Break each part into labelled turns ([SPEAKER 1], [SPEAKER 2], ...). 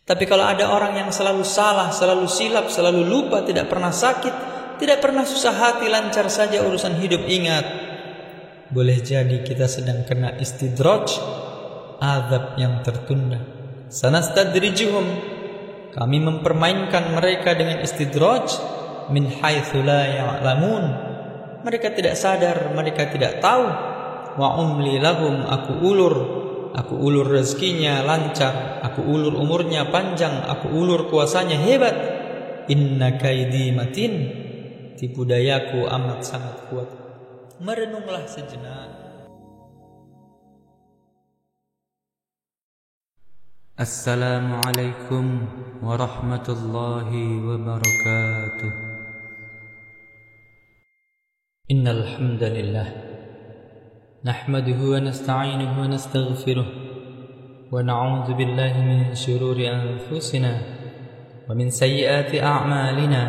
[SPEAKER 1] Tapi kalau ada orang yang selalu salah, selalu silap, selalu lupa, tidak pernah sakit, tidak pernah susah hati, lancar saja urusan hidup, ingat, boleh jadi kita sedang kena istidraj, azab yang tertunda. Sanastadrijuhum, kami mempermainkan mereka dengan istidraj, min haitsu la ya'lamun, mereka tidak sadar, mereka tidak tahu. Wa umli lahum, aku ulur rezekinya lancar, aku ulur umurnya panjang, aku ulur kuasanya hebat. Inna kaidi matin, tipu dayaku amat sangat kuat. Merenunglah sejenak.
[SPEAKER 2] Assalamualaikum warahmatullahi wabarakatuh.
[SPEAKER 1] Innal hamdalillah nahmaduhu wa nasta'inuhu wa nastaghfiruh wa na'udzu billahi min shururi anfusina wa min sayyiati a'malina.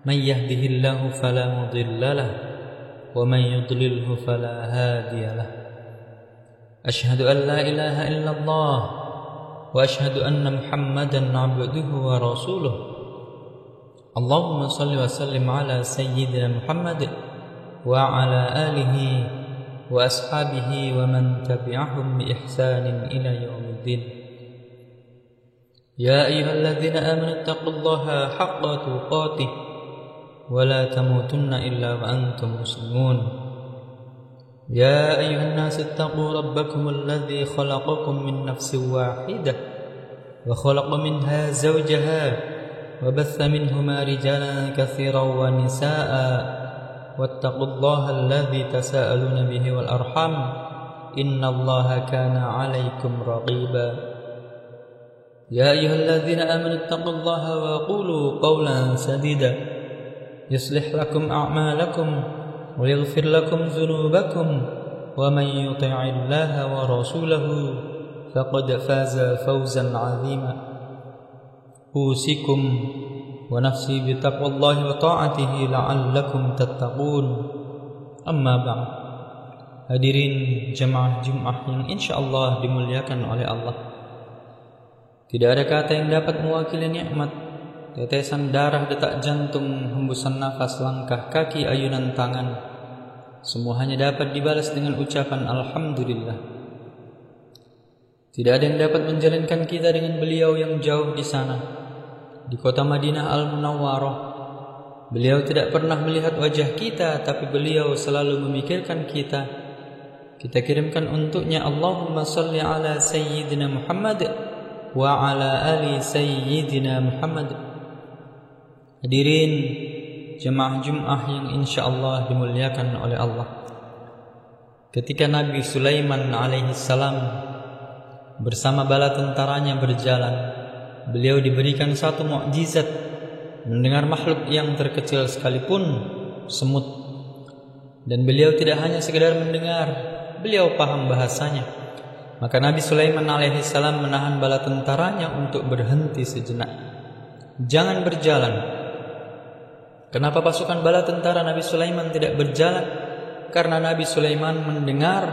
[SPEAKER 1] Man yahdihillahu fala mudilla lahu wa man yudlilhu fala hadiya lahu. Ashhadu an la ilaha illallah wa ashhadu anna Muhammadan 'abduhu wa rasuluh. Allahumma shalli wa sallim ala sayyidina Muhammad wa ala alihi wa ashabihi wa man tabi'ahum bi ihsanin ila yaumiddin. Ya ayyuhalladzina amanu taqullaha haqqa tuqatih wa la tamutunna illa wa antum muslimun. Ya ayyuhan nas ittaqu rabbakum alladzi khalaqakum min nafsin wahidah wa khalaqa minha zawjaha wa batha minhuma rijalan katsiran wa nisaa'a wattaqullaha alladzi tasaaluna bihi wal arham innallaha kana 'alaikum raqiba. Ya ayyuhalladzina amanu taqullaha wa qulu qawlan sadida yuslih lakum a'malakum wa yaghfir lakum dhunubakum wa man yuti'illaha wa rasulahu faqad faza fawzan 'azima. Usikum wa nafsi bi taqwallahi wa ta'atihi la'allakum tattaqun. Amma ba'd. Hadirin jemaah Jumat yang insyaallah dimuliakan oleh Allah. Tidak ada kata yang dapat mewakili nikmat, tetesan darah, detak jantung, hembusan nafas, langkah kaki, ayunan tangan, semua hanya dapat dibalas dengan ucapan alhamdulillah. Tidak ada yang dapat menjalinkan kita dengan beliau yang jauh di sana, di kota Madinah Al-Munawwarah. Beliau tidak pernah melihat wajah kita, tapi beliau selalu memikirkan kita. Kita kirimkan untuknya Allahumma salli ala sayyidina Muhammad wa ala ali sayyidina Muhammad. Hadirin jemaah Jum'ah yang insyaallah dimuliakan oleh Allah. Ketika Nabi Sulaiman alaihi salam bersama bala tentaranya berjalan, beliau diberikan satu mukjizat, mendengar makhluk yang terkecil sekalipun, semut. Dan beliau tidak hanya sekedar mendengar, beliau paham bahasanya. Maka Nabi Sulaiman alaihi salam menahan bala tentaranya untuk berhenti sejenak. Jangan berjalan. Kenapa pasukan bala tentara Nabi Sulaiman tidak berjalan? Karena Nabi Sulaiman mendengar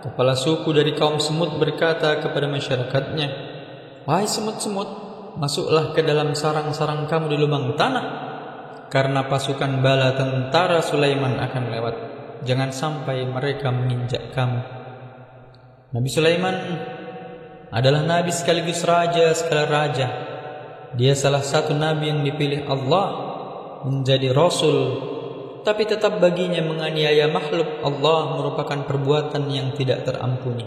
[SPEAKER 1] kepala suku dari kaum semut berkata kepada masyarakatnya, "Wahai semut-semut, masuklah ke dalam sarang-sarang kamu di lubang tanah, karena pasukan bala tentara Sulaiman akan lewat. Jangan sampai mereka menginjak kamu." Nabi Sulaiman adalah nabi sekaligus raja sekali raja. Dia salah satu nabi yang dipilih Allah menjadi rasul, tapi tetap baginya menganiaya makhluk Allah merupakan perbuatan yang tidak terampuni.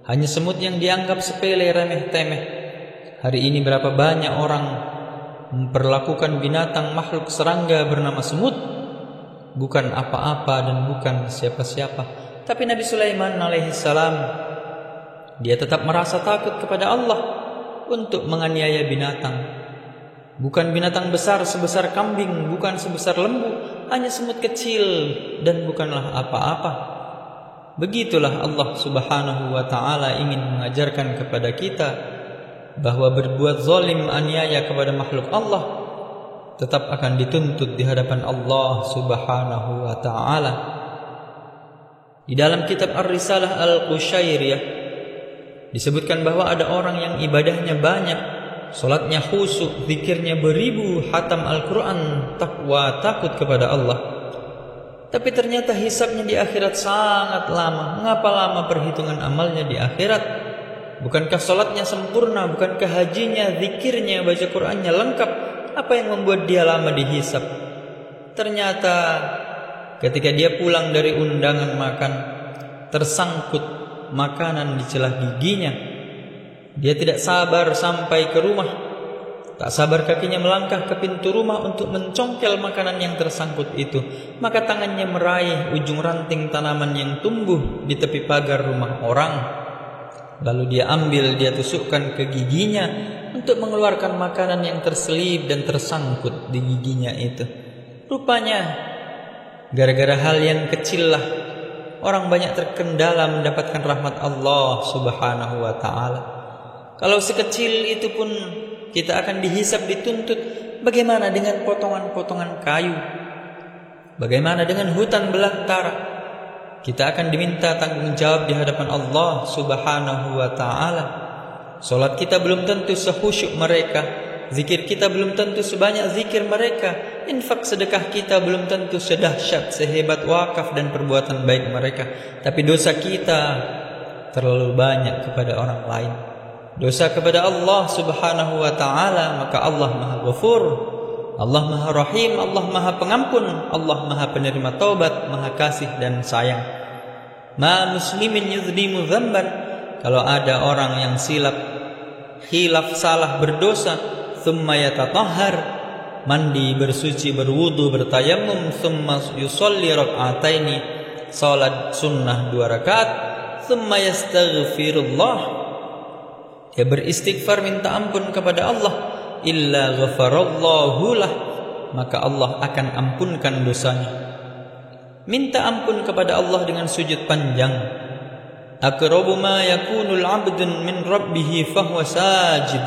[SPEAKER 1] Hanya semut yang dianggap sepele, remeh-temeh. Hari ini berapa banyak orang memperlakukan binatang makhluk serangga bernama semut bukan apa-apa dan bukan siapa-siapa. Tapi Nabi Sulaiman alaihi salam, dia tetap merasa takut kepada Allah untuk menganiaya binatang. Bukan binatang besar sebesar kambing, bukan sebesar lembu, hanya semut kecil dan bukanlah apa-apa. Begitulah Allah Subhanahu wa ta'ala ingin mengajarkan kepada kita bahwa berbuat zalim, aniaya kepada makhluk Allah tetap akan dituntut di hadapan Allah Subhanahu wa ta'ala. Di dalam kitab Ar-Risalah Al-Qushairiyah, Disebutkan bahwa ada orang yang ibadahnya banyak, salatnya khusyuk, zikirnya beribu, khatam Al-Quran, takwa, takut kepada Allah. Tapi ternyata hisabnya di akhirat sangat lama. Mengapa lama perhitungan amalnya di akhirat? Bukankah salatnya sempurna? Bukankah hajinya, zikirnya, baca Qurannya lengkap? Apa yang membuat dia lama dihisab? Ternyata ketika dia pulang dari undangan makan, tersangkut makanan di celah giginya. Dia tidak sabar sampai ke rumah. Tak sabar kakinya melangkah ke pintu rumah untuk mencongkel makanan yang tersangkut itu. Maka tangannya meraih ujung ranting tanaman yang tumbuh di tepi pagar rumah orang. Lalu dia ambil, dia tusukkan ke giginya untuk mengeluarkan makanan yang terselip dan tersangkut di giginya itu. Rupanya gara-gara hal yang kecil lah orang banyak terkendala mendapatkan rahmat Allah Subhanahu wa ta'ala. Kalau sekecil itu pun kita akan dihisab, dituntut. Bagaimana dengan potongan-potongan kayu? Bagaimana dengan hutan belantara? Kita akan diminta tanggung jawab di hadapan Allah Subhanahu wa ta'ala. Salat kita belum tentu sekhusyuk mereka. Zikir kita belum tentu sebanyak zikir mereka. Infak sedekah kita belum tentu sedahsyat, sehebat wakaf dan perbuatan baik mereka. Tapi dosa kita terlalu banyak kepada orang lain. Dosa kepada Allah Subhanahu wa ta'ala, maka Allah Maha Ghafur, Allah Maha Rahim, Allah Maha Pengampun, Allah Maha Penerima Taubat, Maha Kasih dan Sayang. Ma muslimin yuzlimu dzamban, kalau ada orang yang silap, khilaf, salah, berdosa, thumma yatatahhar, mandi, bersuci, berwudu, bertayamum, thumma yusalli rak'ataini, salat sunnah 2 rakaat, thumma yastaghfirullah, dia beristighfar minta ampun kepada Allah, illa ghafarallahu lah, maka Allah akan ampunkan dosanya. Minta ampun kepada Allah dengan sujud panjang. Aqrabu ma yakunul 'abdun min rabbih fahuwa sajid.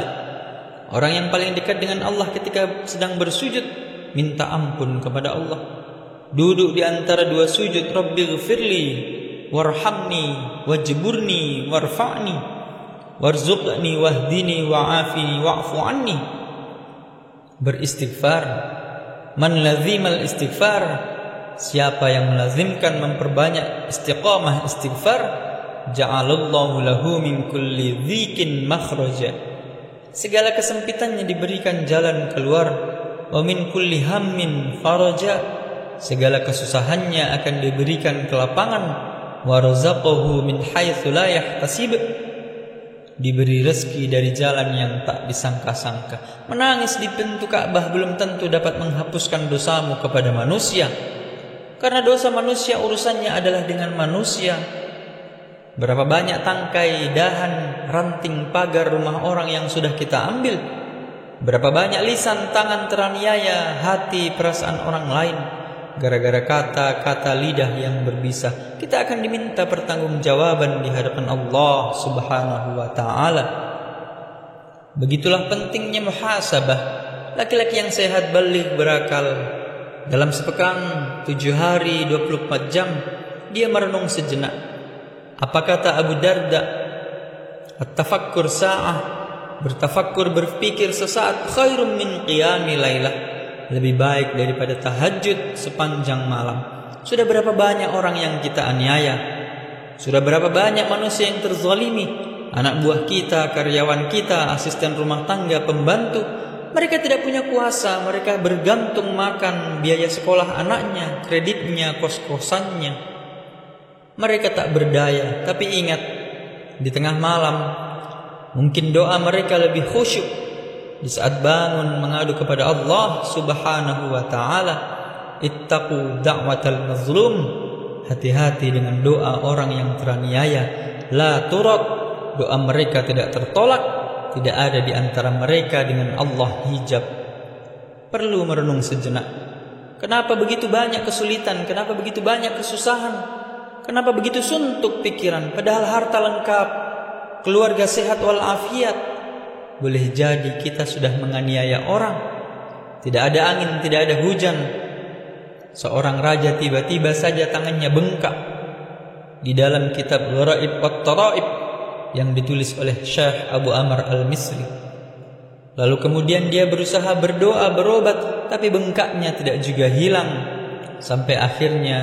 [SPEAKER 1] Orang yang paling dekat dengan Allah ketika sedang bersujud, minta ampun kepada Allah. Duduk di antara 2 sujud, Rabbighfirli warhamni wajburni warfa'ni warzuqni wahdini wa'afini wa'fu anni. Beristighfar. Man lazimal istighfar, siapa yang melazimkan memperbanyak istiqamah istighfar, ja'alallahu lahu min kulli dhikin makhraja, segala kesempitannya diberikan jalan keluar. Wa min kulli hammin faraja, segala kesusahannya akan diberikan kelapangan. Wa razaqahu min haitsu la yahtasib, diberi rezeki dari jalan yang tak disangka-sangka. Menangis di pintu Ka'bah belum tentu dapat menghapuskan dosamu kepada manusia, karena dosa manusia urusannya adalah dengan manusia. Berapa banyak tangkai, dahan, ranting pagar rumah orang yang sudah kita ambil. Berapa banyak lisan, tangan teraniaya, hati, perasaan orang lain, gara-gara kata-kata lidah yang berbisa. Kita akan diminta pertanggungjawaban di hadapan Allah Subhanahu wa ta'ala. Begitulah pentingnya muhasabah. Laki-laki yang sehat, baligh, berakal, dalam sepekan 7 hari 24 jam dia merenung sejenak. Apa kata Abu Darda? At-tafakkur sa'ah, bertafakkur, berpikir sesaat, khairum min qiyami lailah, lebih baik daripada tahajud sepanjang malam. Sudah berapa banyak orang yang kita aniaya? Sudah berapa banyak manusia yang terzalimi? Anak buah kita, karyawan kita, asisten rumah tangga, pembantu. Mereka tidak punya kuasa, mereka bergantung makan, biaya sekolah anaknya, kreditnya, kos-kosannya. Mereka tak berdaya, tapi ingat, di tengah malam mungkin doa mereka lebih khusyuk. Di saat bangun mengadu kepada Allah Subhanahu wa ta'ala, ittaqu da'watal mazlum, hati-hati dengan doa orang yang teraniaya. La turad, doa mereka tidak tertolak, tidak ada di antara mereka dengan Allah hijab. Perlu merenung sejenak. Kenapa begitu banyak kesulitan? Kenapa begitu banyak kesusahan? Kenapa begitu suntuk pikiran? Padahal harta lengkap, keluarga sehat walafiat. Boleh jadi kita sudah menganiaya orang. Tidak ada angin, tidak ada hujan. Seorang raja tiba-tiba saja tangannya bengkak. Di dalam kitab Gharaib wat Taraib yang ditulis oleh Syekh Abu Amr Al-Misri. Lalu kemudian dia berusaha berdoa berobat, tapi bengkaknya tidak juga hilang. Sampai akhirnya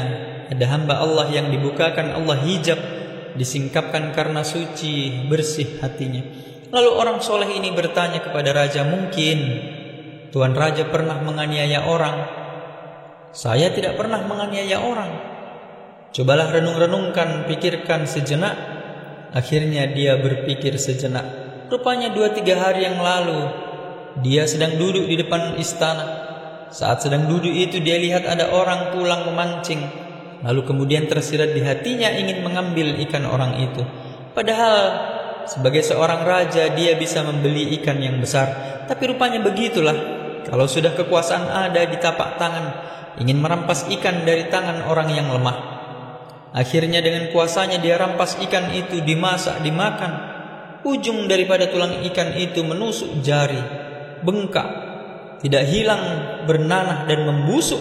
[SPEAKER 1] ada hamba Allah yang dibukakan Allah hijab, disingkapkan karena suci, bersih hatinya. Lalu orang soleh ini bertanya kepada raja, mungkin Tuan Raja pernah menganiaya orang? Saya tidak pernah menganiaya orang. Cobalah renung-renungkan, pikirkan sejenak. Akhirnya dia berpikir sejenak. Rupanya 2-3 hari yang lalu dia sedang duduk di depan istana. Saat sedang duduk itu dia lihat ada orang pulang memancing. Lalu kemudian tersirat di hatinya ingin mengambil ikan orang itu. Padahal sebagai seorang raja dia bisa membeli ikan yang besar. Tapi rupanya begitulah, kalau sudah kekuasaan ada di tapak tangan, ingin merampas ikan dari tangan orang yang lemah. Akhirnya dengan kuasanya dia rampas ikan itu, dimasak, dimakan. Ujung daripada tulang ikan itu menusuk jari, bengkak, tidak hilang, bernanah dan membusuk.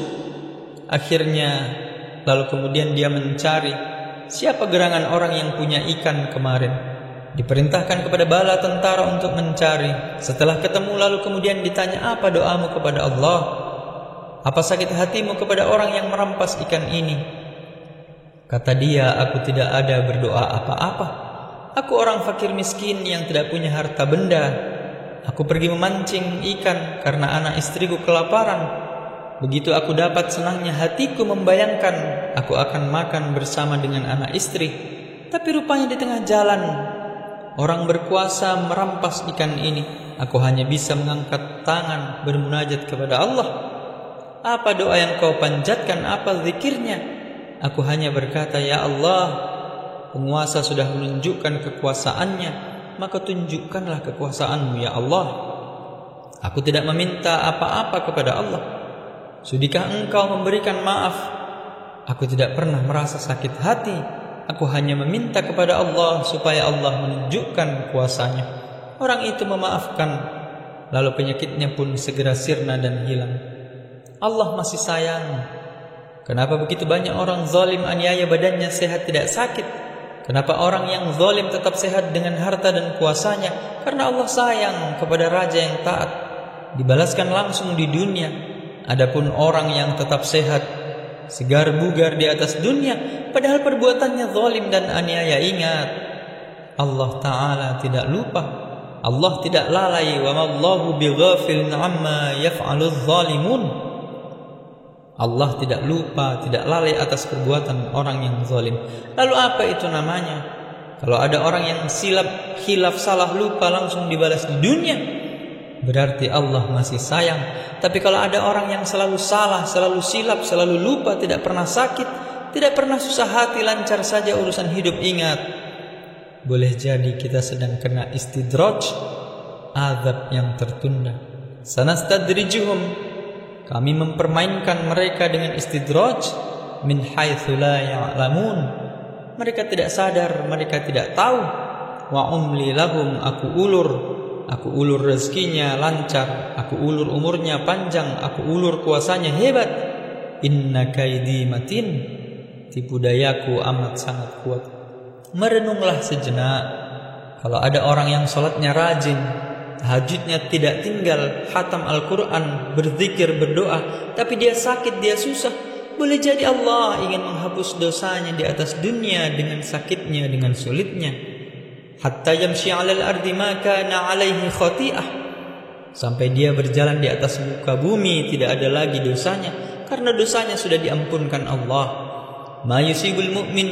[SPEAKER 1] Akhirnya lalu kemudian dia mencari siapa gerangan orang yang punya ikan kemarin. Diperintahkan kepada bala tentara untuk mencari. Setelah ketemu lalu kemudian ditanya, apa doamu kepada Allah? Apa sakit hatimu kepada orang yang merampas ikan ini? Kata dia, aku tidak ada berdoa apa-apa. Aku orang fakir miskin yang tidak punya harta benda. Aku pergi memancing ikan karena anak istriku kelaparan. Begitu aku dapat, senangnya hatiku membayangkan aku akan makan bersama dengan anak istri. Tapi rupanya di tengah jalan orang berkuasa merampas ikan ini. Aku hanya bisa mengangkat tangan bermunajat kepada Allah. Apa doa yang kau panjatkan? Apa zikirnya? Aku hanya berkata, ya Allah, penguasa sudah menunjukkan kekuasaannya, maka tunjukkanlah kekuasaanmu ya Allah. Aku tidak meminta apa-apa kepada Allah. Sudikah engkau memberikan maaf? Aku tidak pernah merasa sakit hati. Aku hanya meminta kepada Allah supaya Allah menunjukkan kuasanya. Orang itu memaafkan, lalu penyakitnya pun segera sirna dan hilang. Allah masih sayang. Kenapa begitu banyak orang zalim aniaya badannya sehat tidak sakit? Kenapa orang yang zalim tetap sehat dengan harta dan kuasanya? Karena Allah sayang kepada raja yang taat, dibalaskan langsung di dunia. Adapun orang yang tetap sehat, segar bugar di atas dunia, padahal perbuatannya zalim dan aniaya, ingat, Allah Ta'ala tidak lupa. Allah tidak lalai. Wa mallahu bighafilin amma yaf'aludz zalimun. Allah tidak lupa, tidak lalai atas perbuatan orang yang zalim. Lalu apa itu namanya? Kalau ada orang yang khilaf, salah, lupa, langsung dibalas di dunia, berarti Allah masih sayang. Tapi kalau ada orang yang selalu salah, selalu silap, selalu lupa, tidak pernah sakit, tidak pernah susah hati, lancar saja urusan hidup, ingat, boleh jadi kita sedang kena istidraj, azab yang tertunda. Sanastadrijuhum, kami mempermainkan mereka dengan istidraj, min haitsu la ya'lamun. Mereka tidak sadar, mereka tidak tahu. Wa umli lahum, aku ulur rezekinya lancar, aku ulur umurnya panjang, aku ulur kuasanya hebat. Inna kaidi matin, tipu dayaku amat sangat kuat. Merenunglah sejenak. Kalau ada orang yang salatnya rajin, tahajudnya tidak tinggal, khatam Al-Quran, berzikir, berdoa, tapi dia sakit, dia susah, boleh jadi Allah ingin menghapus dosanya di atas dunia dengan sakitnya, dengan sulitnya. Hatta yamshi 'alal ardi ma kana 'alaihi khati'ah, sampai dia berjalan di atas muka bumi tidak ada lagi dosanya, karena dosanya sudah diampunkan Allah. Ma yusibul mu'min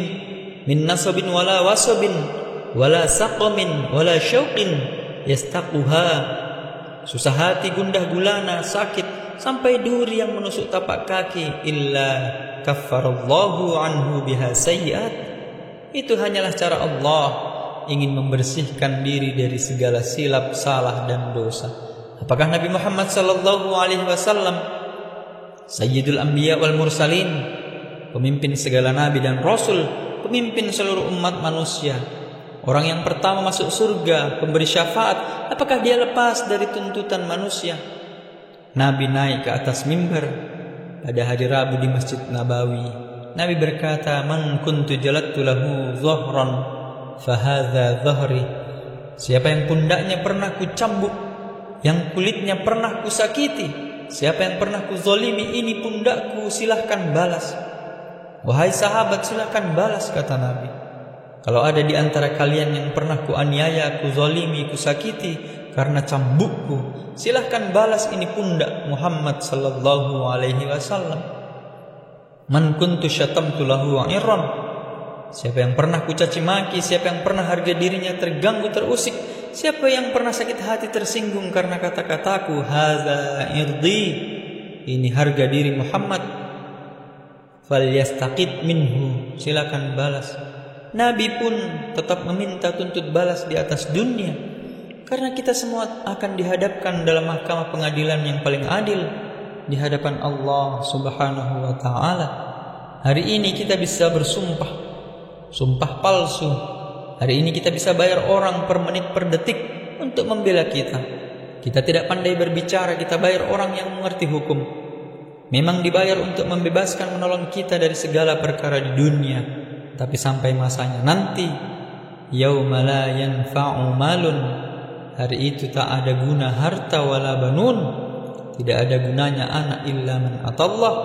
[SPEAKER 1] min nasabin wala wasabin wala saqamin wala syauqin yastaquha. Susah hati, gundah gulana, sakit, sampai duri yang menusuk tapak kaki, illa kaffarallahu anhu biha sayyi'at. Itu hanyalah cara Allah ingin membersihkan diri dari segala silap, salah dan dosa. Apakah Nabi Muhammad sallallahu alaihi wasallam, sayyidul anbiya wal mursalin, pemimpin segala nabi dan rasul, pemimpin seluruh umat manusia, orang yang pertama masuk surga, pemberi syafaat, apakah dia lepas dari tuntutan manusia? Nabi naik ke atas mimbar pada hari Rabu di Masjid Nabawi. Nabi berkata, "Man kuntu jalattu lahu dhahran fahadza dhahri. Siapa yang pundaknya pernah kucambuk, yang kulitnya pernah kusakiti, siapa yang pernah kuzolimi, ini pundakku, silahkan balas. Wahai sahabat, silahkan balas, kata Nabi. Kalau ada di antara kalian yang pernah kuaniaya, kuzolimi, kusakiti karena cambukku, silahkan balas ini pundak Muhammad sallallahu alaihi wasallam. Man kuntu syatamtu lahu irran. Siapa yang pernah kucaci maki, siapa yang pernah harga dirinya terganggu, terusik, siapa yang pernah sakit hati, tersinggung karena kata-kataku, hadza irdi, ini harga diri Muhammad, falyastaqid minhu, silakan balas. Nabi pun tetap meminta tuntut balas di atas dunia, karena kita semua akan dihadapkan dalam mahkamah pengadilan yang paling adil di hadapan Allah Subhanahu wa taala. Hari ini kita bisa bersumpah, sumpah palsu. Hari ini kita bisa bayar orang per menit per detik untuk membela kita. Kita tidak pandai berbicara, kita bayar orang yang mengerti hukum. Memang dibayar untuk membebaskan, menolong kita dari segala perkara di dunia. Tapi sampai masanya nanti, yauma la yanfa'u malun, hari itu tak ada guna harta wala banun, tidak ada gunanya anak illa man atallah,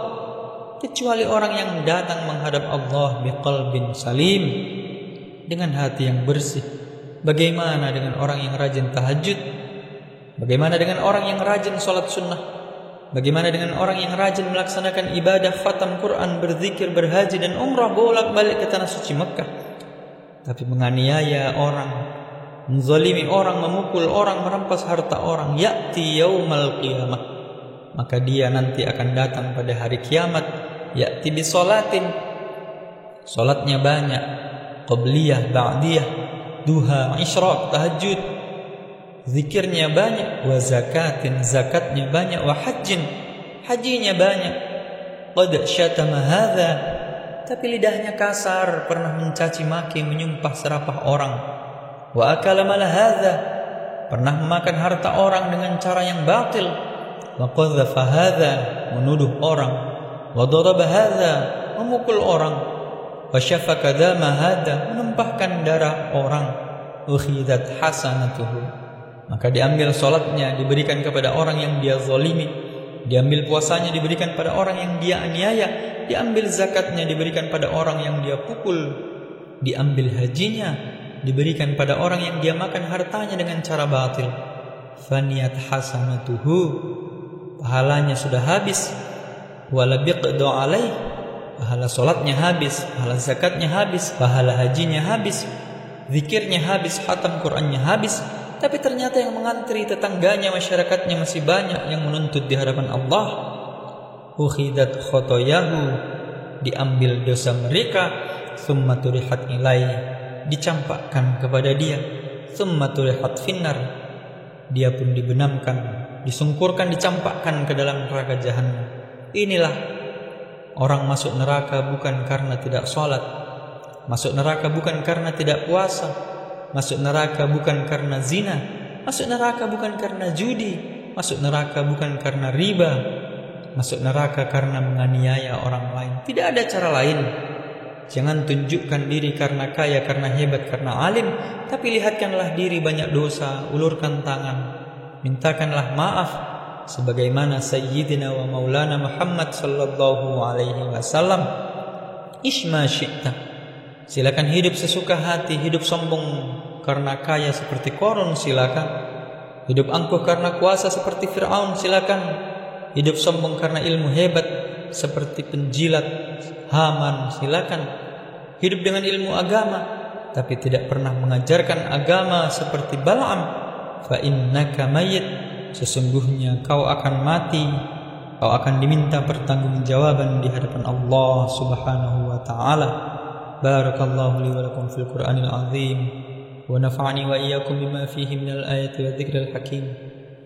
[SPEAKER 1] kecuali orang yang datang menghadap Allah biqalbin salim, dengan hati yang bersih. Bagaimana dengan orang yang rajin tahajud? Bagaimana dengan orang yang rajin sholat sunnah? Bagaimana dengan orang yang rajin melaksanakan ibadah khatam Quran, berzikir, berhaji dan umrah, bolak-balik ke tanah suci Mekah, tapi menganiaya orang, menzalimi orang, memukul orang, merampas harta orang, ya'ti yaumal qiyamah, maka dia nanti akan datang pada hari kiamat, ya'ti bisolatin, solatnya banyak, qabliyah, ba'diyah, duha, isyraq, tahajud, zikirnya banyak, wa zakatin, zakatnya banyak, wa hajjin, hajinya banyak, qad syatama hadza, tapi lidahnya kasar, pernah mencaci maki, menyumpah serapah orang, wa akala mal hadza, pernah memakan harta orang dengan cara yang batil, wa qadzafa hadza, menuduh orang, wa daraba hadza, memukul orang, wa syafaka dama hadza, menumpahkan darah orang, ukhidat hasanatuhu, maka diambil solatnya, diberikan kepada orang yang dia zalimi, diambil puasanya, diberikan pada orang yang dia aniaya, diambil zakatnya, diberikan pada orang yang dia pukul, diambil hajinya, diberikan pada orang yang dia makan hartanya dengan cara batil. Faniyat hasanatuhu, pahalanya sudah habis, wala biqdu alaih, pahala solatnya habis, pahala zakatnya habis, pahala hajinya habis, zikirnya habis, khatam Qurannya habis. Tapi ternyata yang mengantri tetangganya, masyarakatnya masih banyak yang menuntut di hadapan Allah. Ukhidat khotoyahu, diambil dosa mereka, thumma turihat ilai, dicampakkan kepada dia, thumma turihat finnar, dia pun dibenamkan, disungkurkan, dicampakkan ke dalam neraka jahannam. Inilah orang masuk neraka bukan karena tidak sholat, masuk neraka bukan karena tidak puasa, masuk neraka bukan karena zina, masuk neraka bukan karena judi, masuk neraka bukan karena riba, masuk neraka karena menganiaya orang lain. Tidak ada cara lain. Jangan tunjukkan diri karena kaya, karena hebat, karena alim, tapi lihatkanlah diri banyak dosa, ulurkan tangan, mintakanlah maaf sebagaimana Sayyidina wa Maulana Muhammad sallallahu alaihi wasallam. Isma syi'ta, silakan hidup sesuka hati, hidup sombong karena kaya seperti Qarun, silakan. Hidup angkuh karena kuasa seperti Fir'aun, silakan. Hidup sombong karena ilmu hebat seperti penjilat Haman, silakan. Hidup dengan ilmu agama tapi tidak pernah mengajarkan agama seperti Bal'am. Fa innaka mayyit, sesungguhnya kau akan mati, kau akan diminta pertanggungjawaban di hadapan Allah Subhanahu wa taala. Barakallahu li wa lakum fil Qur'anil azim, wa nafa'ani wa iyyakum bima fihi minal ayati wa dzikril hakim,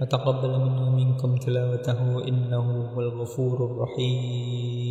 [SPEAKER 1] wa taqabbal minni wa minkum tilawatahu innahu huwal ghafurur rahim.